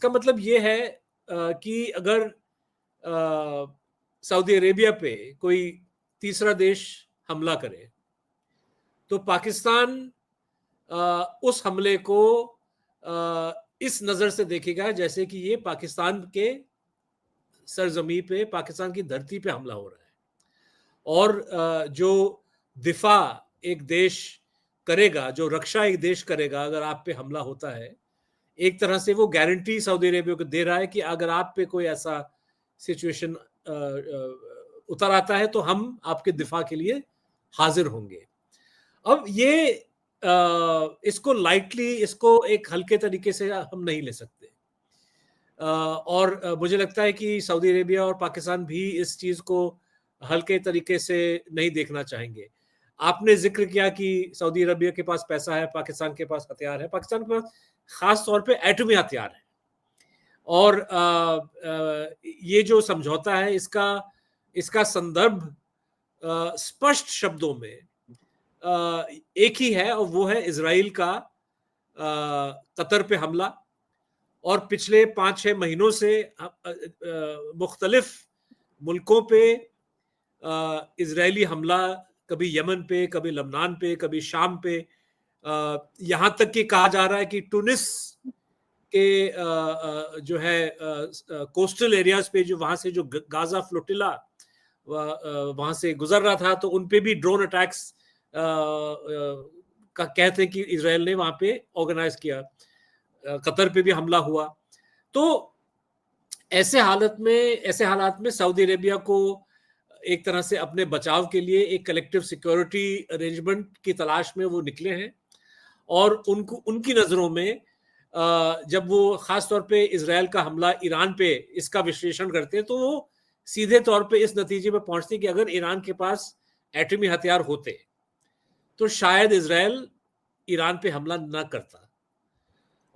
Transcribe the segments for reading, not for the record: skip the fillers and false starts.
इसका मतलब ये है कि अगर सऊदी अरेबिया पे कोई तीसरा देश हमला करे तो पाकिस्तान उस हमले को इस नजर से देखेगा जैसे कि ये पाकिस्तान के सरजमी पे, पाकिस्तान की धरती पे हमला हो रहा है। और जो दिफा एक देश करेगा, जो रक्षा एक देश करेगा अगर आप पे हमला होता है, एक तरह से वो गारंटी सऊदी अरेबिया को दे रहा है कि अगर आप पे कोई ऐसा सिचुएशन उतर आता है तो हम आपके दिफा के लिए हाजिर होंगे। अब ये इसको लाइटली, इसको एक हल्के तरीके से हम नहीं ले सकते। और मुझे लगता है कि सऊदी अरेबिया और पाकिस्तान भी इस चीज को हल्के तरीके से नहीं देखना चाहेंगे। आपने जिक्र किया कि सऊदी अरेबिया के पास पैसा है, पाकिस्तान के पास हथियार है। पाकिस्तान के पास खास तौर पे एटमी हथियार है। और ये जो समझौता है इसका संदर्भ स्पष्ट शब्दों में एक ही है, और वो है इजराइल का कतर पे हमला। और पिछले 5-6 महीनों से मुख्तलिफ मुल्कों पे इजरायली हमला, कभी यमन पे, कभी लबनान पे, कभी शाम पे, यहाँ तक कि कहा जा रहा है कि टूनिस के जो है कोस्टल एरियाज पे, जो वहां से जो गाजा फ्लोटिला वहां से गुजर रहा था, तो उन पे भी ड्रोन अटैक्स का कहते हैं कि इजराइल ने वहां पे ऑर्गेनाइज किया। कतर पे भी हमला हुआ। तो ऐसे हालात में सऊदी अरेबिया को एक तरह से अपने बचाव के लिए एक कलेक्टिव सिक्योरिटी अरेंजमेंट की तलाश में वो निकले हैं। और उनकी नजरों में जब वो खास तौर पे इजराइल का हमला ईरान पे, इसका विश्लेषण करते हैं, तो वो सीधे तौर पे इस नतीजे पे पहुंचते हैं कि अगर ईरान के पास एटमी हथियार होते तो शायद इजराइल ईरान पे हमला ना करता।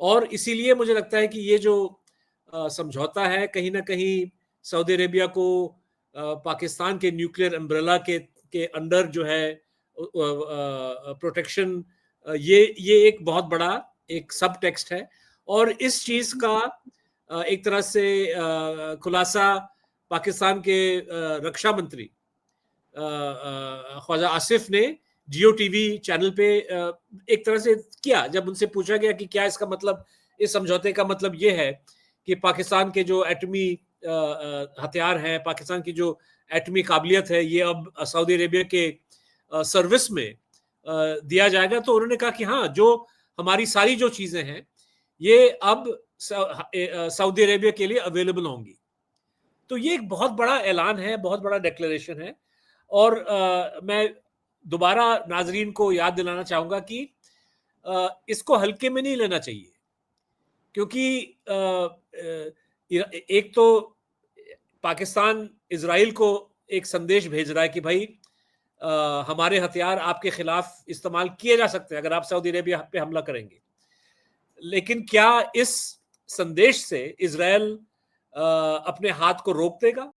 और इसीलिए मुझे लगता है कि ये जो समझौता है, कहीं ना कहीं सऊदी अरेबिया को पाकिस्तान के न्यूक्लियर अम्ब्रेला के अंडर जो है प्रोटेक्शन, ये एक बहुत बड़ा एक सब टेक्स्ट है। और इस चीज का एक तरह से खुलासा पाकिस्तान के रक्षा मंत्री ख्वाजा आसिफ ने जियो टीवी चैनल पे एक तरह से किया, जब उनसे पूछा गया कि क्या इसका मतलब, इस समझौते का मतलब ये है कि पाकिस्तान के जो एटमी हथियार हैं, पाकिस्तान की जो एटमी काबिलियत है, ये अब सऊदी अरेबिया के सर्विस में दिया जाएगा। तो उन्होंने कहा कि हाँ, जो हमारी सारी जो चीजें हैं ये अब सऊदी अरेबिया के लिए अवेलेबल होंगी। तो ये एक बहुत बड़ा ऐलान है, बहुत बड़ा डिक्लेरेशन है। और मैं दोबारा नाजरीन को याद दिलाना चाहूंगा कि इसको हल्के में नहीं लेना चाहिए, क्योंकि एक तो पाकिस्तान इजराइल को एक संदेश भेज रहा है कि भाई हमारे हथियार आपके खिलाफ इस्तेमाल किए जा सकते हैं अगर आप सऊदी अरेबिया पे हमला करेंगे। लेकिन क्या इस संदेश से इजराइल अपने हाथ को रोक देगा?